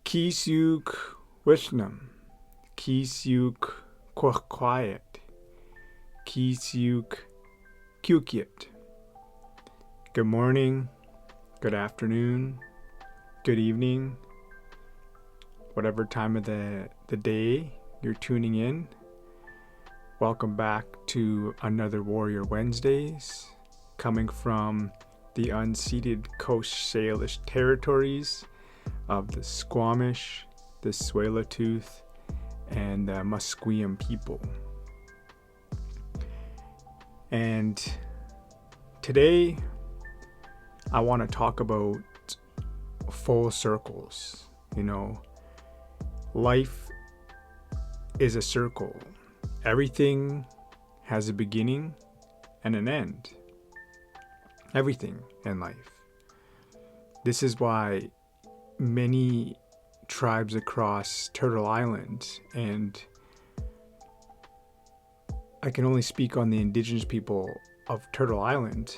Kisyuk Wishnam, Kisyuk Quiet, Kisyuk Kyukyit. Good morning, good afternoon, good evening, whatever time of the day you're tuning in. Welcome back to another Warrior Wednesdays, coming from the unceded Coast Salish territories of the Squamish, the Tsleil-Waututh, and the Musqueam people. And today I want to talk about full circles. Life is a circle. Everything has a beginning and an end. Everything in life. This is why many tribes across Turtle Island, and I can only speak on the indigenous people of Turtle Island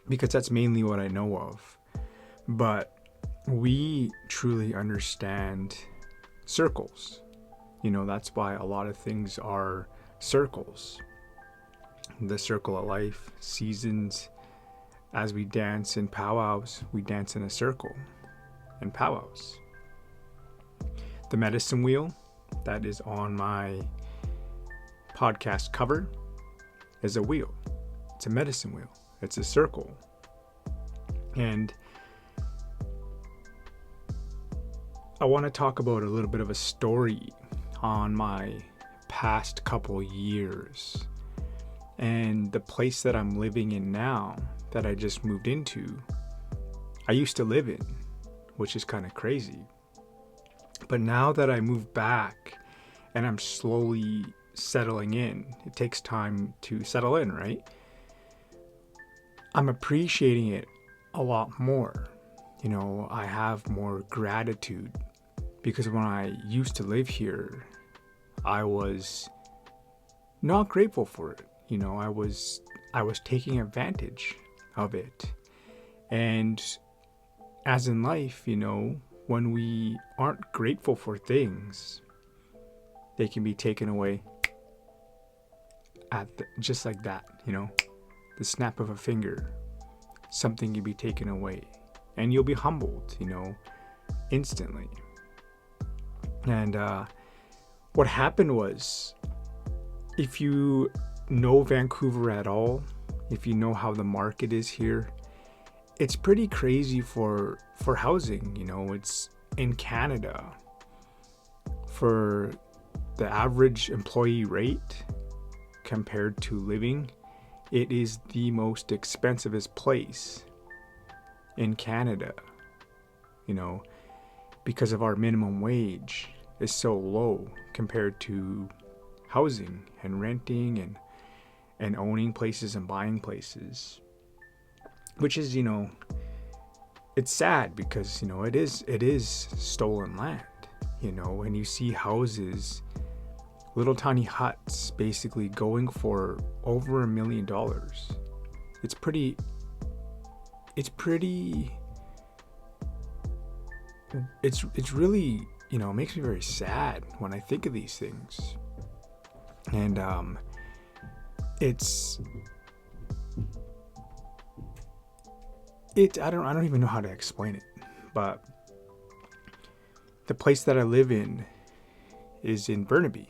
because that's mainly what I know of. But we truly understand circles. That's why a lot of things are circles. The circle of life, seasons. As we dance in powwows, we dance in a circle in powwows. The medicine wheel that is on my podcast cover is a wheel. It's a medicine wheel. It's a circle. And I want to talk about a little bit of a story on my past couple years and the place that I'm living in now that I just moved into. I used to live in, which is kind of crazy. But now that I moved back and I'm slowly settling in, it takes time to settle in, right? I'm appreciating it a lot more. I have more gratitude because when I used to live here, I was not grateful for it. I was taking advantage of it. And as in life, when we aren't grateful for things, they can be taken away just like that, the snap of a finger. Something can be taken away and you'll be humbled, instantly. And what happened was, if you know Vancouver at all, if you know how the market is here, it's pretty crazy for housing. It's in Canada. For the average employee rate compared to living, it is the most expensivest place in Canada. Because of our minimum wage is so low compared to housing and renting and owning places and buying places, which is, it's sad because, it is stolen land, and you see houses, little tiny huts, basically going for over $1 million. It's really, it makes me very sad when I think of these things. And I don't even know how to explain it, but the place that I live in is in Burnaby,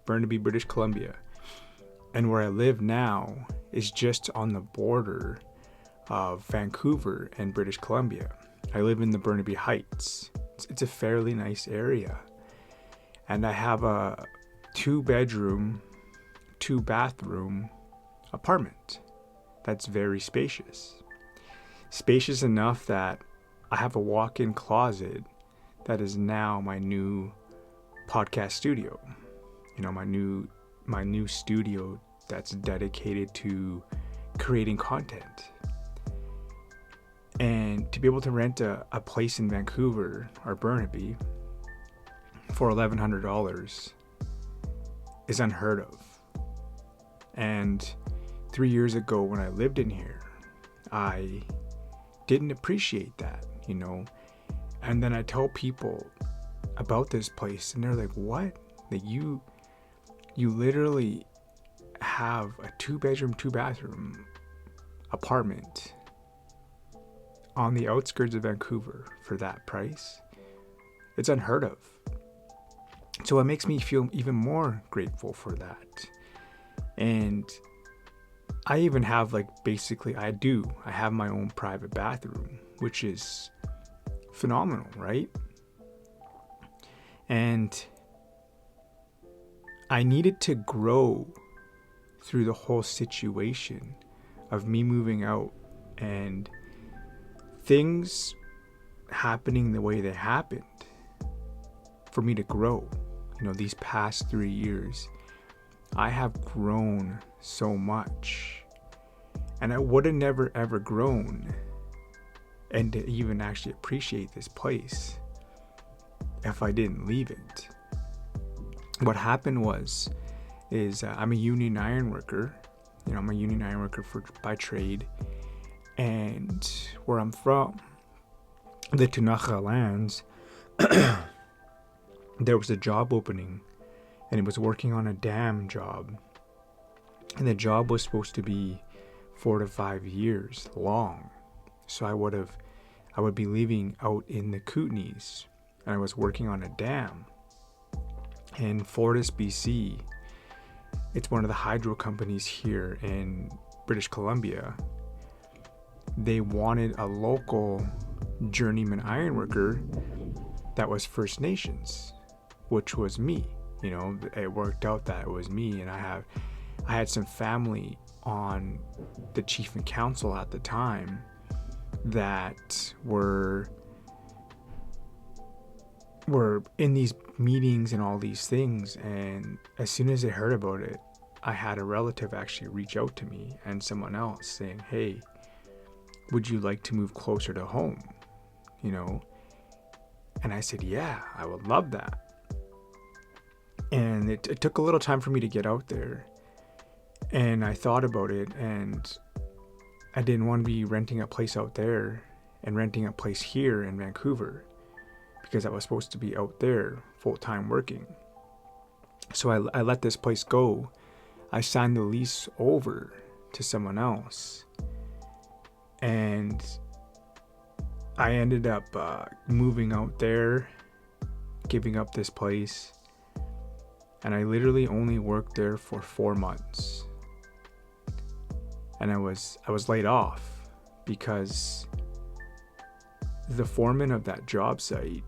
British Columbia. And where I live now is just on the border of Vancouver and British Columbia. I live in the Burnaby Heights. It's a fairly nice area. And I have a 2-bedroom, 2-bathroom apartment that's very spacious. Spacious enough that I have a walk-in closet that is now my new podcast studio. My new studio that's dedicated to creating content. And to be able to rent a place in Vancouver or Burnaby for $1,100 is unheard of. And 3 years ago when I lived in here, I didn't appreciate that, And then I tell people about this place, and they're like, what? Like, you literally have a 2-bedroom, 2-bathroom apartment on the outskirts of Vancouver for that price? It's unheard of. So it makes me feel even more grateful for that. And I even have, like, basically, I have my own private bathroom, which is phenomenal, right? And I needed to grow through the whole situation of me moving out and things happening the way they happened for me to grow. You know, these past 3 years, I have grown so much, and I would have never ever grown and to even actually appreciate this place if I didn't leave it. What happened is I'm a union iron worker. You know, I'm a union iron worker by trade, and where I'm from, the Tunacha lands, there was a job opening, and it was working on a dam job, and the job was supposed to be 4 to 5 years long. So I would be living out in the Kootenays, and I was working on a dam in Fortis, BC. It's one of the hydro companies here in British Columbia. They wanted a local journeyman ironworker that was First Nations, which was me. You know, it worked out that it was me, and I had some family on the chief and council at the time that were in these meetings and all these things. And as soon as they heard about it, I had a relative actually reach out to me and someone else saying, hey, would you like to move closer to home? You know? And I said, yeah, I would love that. And it took a little time for me to get out there. And I thought about it, and I didn't want to be renting a place out there and renting a place here in Vancouver, because I was supposed to be out there full-time working. So I let this place go. I signed the lease over to someone else, and I ended up moving out there, giving up this place, and I literally only worked there for 4 months. And I was laid off because the foreman of that job site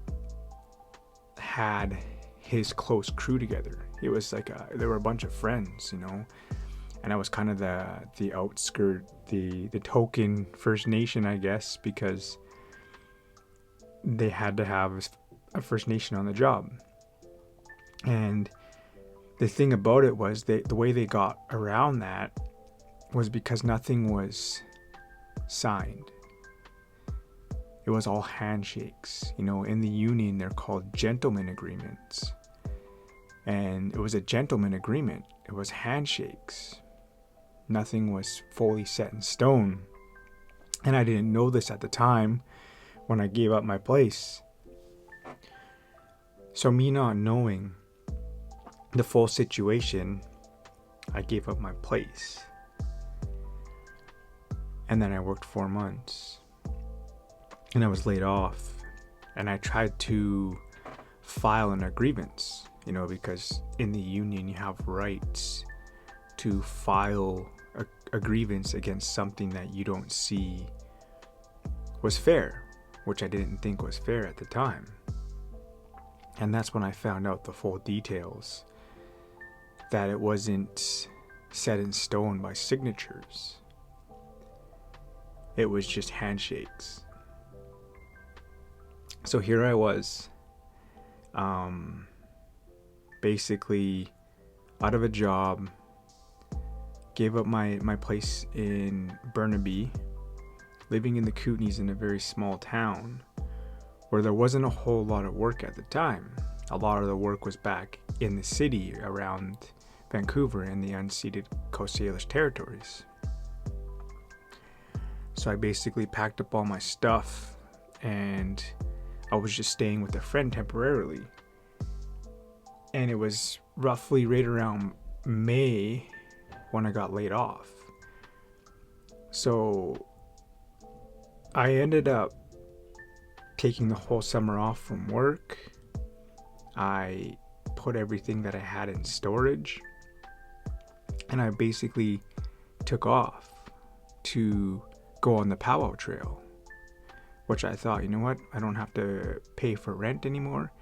had his close crew together. It was like there were a bunch of friends, you know, and I was kind of the outskirt, the token First Nation, I guess, because they had to have a First Nation on the job. And the thing about it was the way they got around that was because nothing was signed. It was all handshakes. You know, in the union, they're called gentleman agreements. And it was a gentleman agreement. It was handshakes. Nothing was fully set in stone. And I didn't know this at the time when I gave up my place. So me not knowing the full situation, I gave up my place. And then I worked 4 months. And I was laid off. And I tried to file a grievance, you know, because in the union you have rights to file a grievance against something that you don't see was fair, which I didn't think was fair at the time. And that's when I found out the full details, that it wasn't set in stone by signatures. It was just handshakes. So here I was, basically out of a job, gave up my place in Burnaby, living in the Kootenays in a very small town where there wasn't a whole lot of work at the time. A lot of the work was back in the city around Vancouver and the unceded Coast Salish territories. So I basically packed up all my stuff and I was just staying with a friend temporarily. And it was roughly right around May when I got laid off. So I ended up taking the whole summer off from work. I put everything that I had in storage, and I basically took off to go on the powwow trail, which I thought, you know what, I don't have to pay for rent anymore.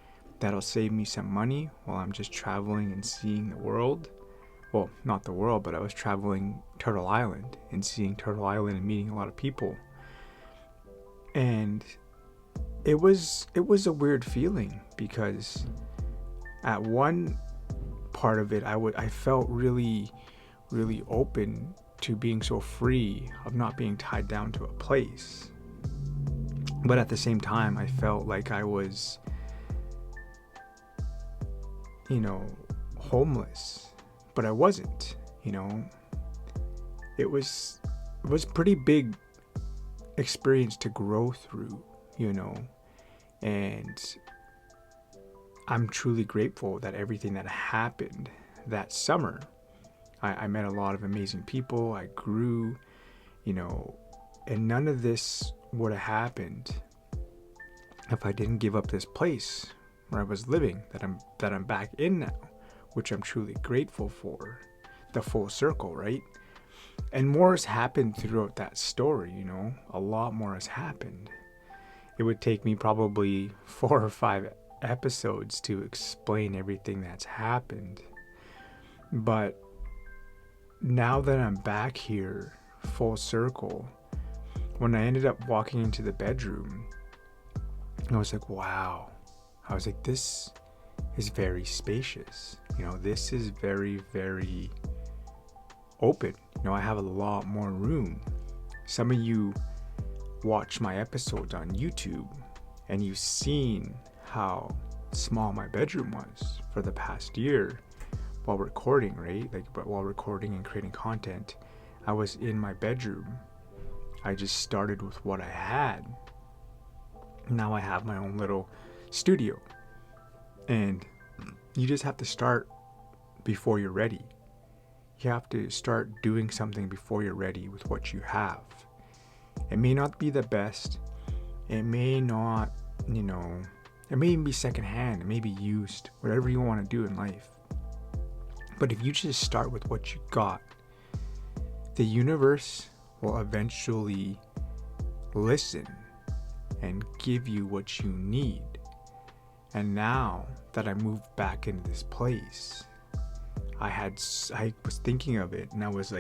That'll save me some money while I'm just traveling and seeing the world. Well, not the world, but I was traveling Turtle Island and seeing Turtle Island and meeting a lot of people. And it was a weird feeling, because at one part of it, I felt really, really open to being so free of not being tied down to a place. But at the same time, I felt like I was, homeless. But I wasn't, It was pretty big experience to grow through, And I'm truly grateful that everything that happened that summer, I met a lot of amazing people. I grew, and none of this would have happened if I didn't give up this place where I was living, that I'm back in now, which I'm truly grateful for. The full circle, right? And more has happened throughout that story, A lot more has happened. It would take me probably 4 or 5 episodes to explain everything that's happened. But now that I'm back here, full circle, when I ended up walking into the bedroom, I was like, wow. I was like, this is very spacious. This is very, very open. I have a lot more room. Some of you watch my episodes on YouTube, and you've seen how small my bedroom was for the past year while recording, right? While recording and creating content, I was in my bedroom. I just started with what I had. Now I have my own little studio. And you just have to start before you're ready. You have to start doing something before you're ready with what you have. It may not be the best. It may not, it may even be secondhand. It may be used, whatever you want to do in life. But if you just start with what you got, the universe will eventually listen and give you what you need. And now that I moved back into this place, I was thinking of it, and I was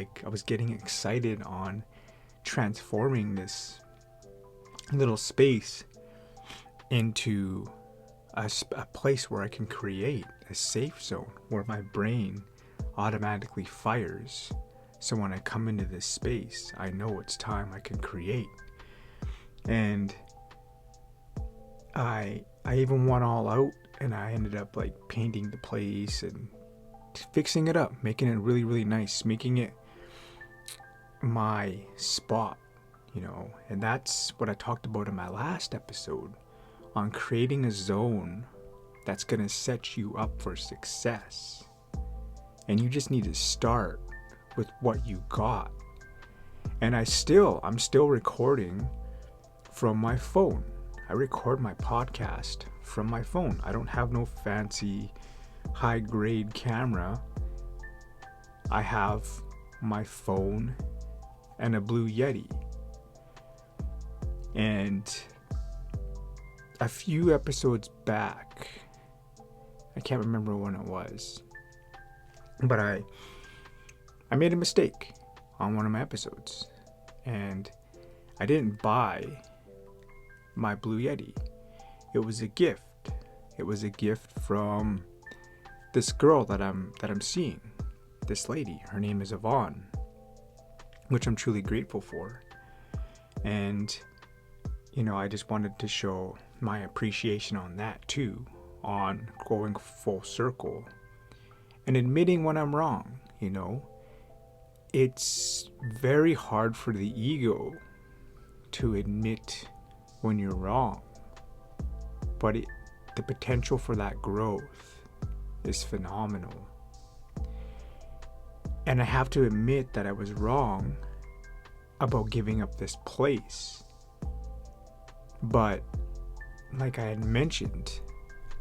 getting excited on transforming this little space into a place where I can create a safe zone where my brain automatically fires. So when I come into this space, I know it's time I can create. And I even went all out, and I ended up painting the place and fixing it up, making it really, really nice, making it my spot, and that's what I talked about in my last episode on creating a zone that's going to set you up for success. And you just need to start with what you got. And I'm still recording from my phone. I record my podcast from my phone. I don't have no fancy high-grade camera. I have my phone and a Blue Yeti. And a few episodes back, I can't remember when it was, but I made a mistake on one of my episodes, and I didn't buy my Blue Yeti. It was a gift. It was a gift from this girl that I'm seeing. This lady, her name is Yvonne, which I'm truly grateful for. And I just wanted to show my appreciation on that too, on going full circle and admitting when I'm wrong. It's very hard for the ego to admit when you're wrong. but the potential for that growth is phenomenal. And I have to admit that I was wrong about giving up this place. But like I had mentioned,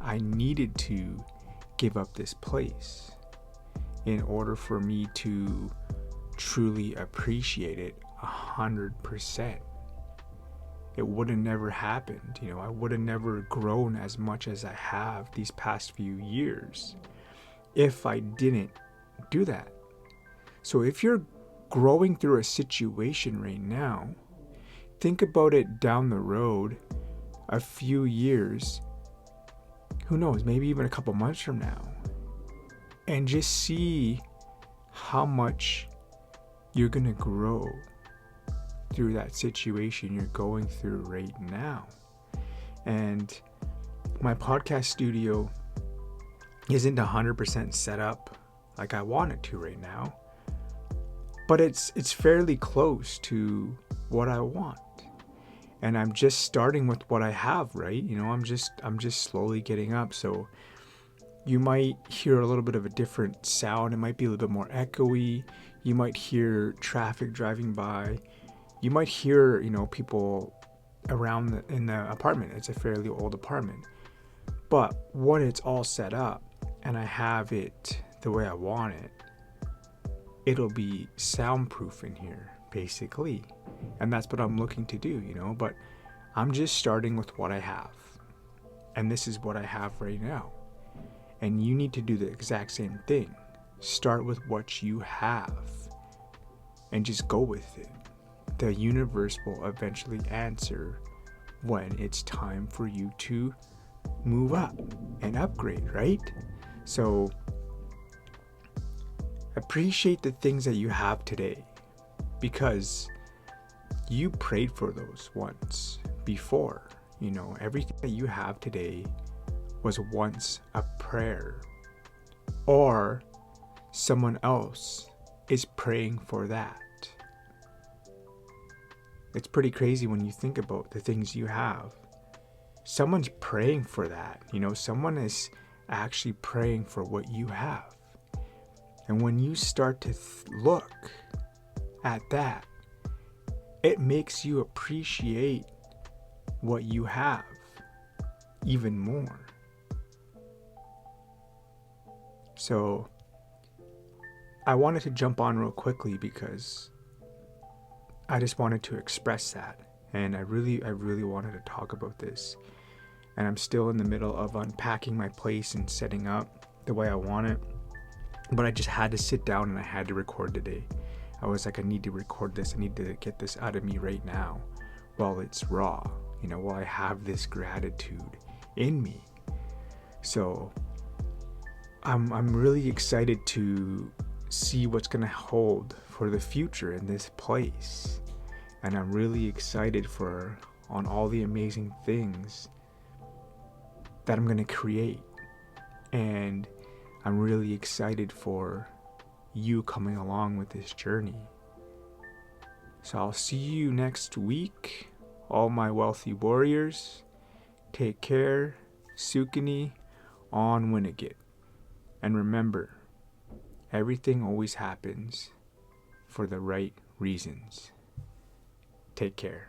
I needed to give up this place in order for me to truly appreciate it 100%. It would have never happened. I would have never grown as much as I have these past few years if I didn't do that. So if you're growing through a situation right now, think about it down the road, a few years, who knows, maybe even a couple months from now, and just see how much you're going to grow through that situation you're going through right now. And my podcast studio isn't 100% set up like I want it to right now, but it's fairly close to what I want. And I'm just starting with what I have, right? I'm just slowly getting up. So you might hear a little bit of a different sound. It might be a little bit more echoey. You might hear traffic driving by. You might hear, people around in the apartment. It's a fairly old apartment. But when it's all set up and I have it the way I want it, it'll be soundproof in here, basically. And that's what I'm looking to do, but I'm just starting with what I have. And this is what I have right now. And you need to do the exact same thing. Start with what you have and just go with it. The universe will eventually answer when it's time for you to move up and upgrade, right? So appreciate the things that you have today, because you prayed for those once before. Everything that you have today was once a prayer, or someone else is praying for that. It's pretty crazy when you think about the things you have. Someone's praying for that. Someone is actually praying for what you have. And when you start to look at that, it makes you appreciate what you have even more. So I wanted to jump on real quickly because I just wanted to express that. And I really wanted to talk about this. And I'm still in the middle of unpacking my place and setting up the way I want it. But I just had to sit down and I had to record today. I was like, I need to record this. I need to get this out of me right now while it's raw, while I have this gratitude in me. So I'm really excited to see what's going to hold for the future in this place. And I'm really excited on all the amazing things that I'm going to create. And I'm really excited for you coming along with this journey. So I'll see you next week, all my wealthy warriors. Take care. Sukini on Winnegit. And remember, everything always happens for the right reasons. Take care.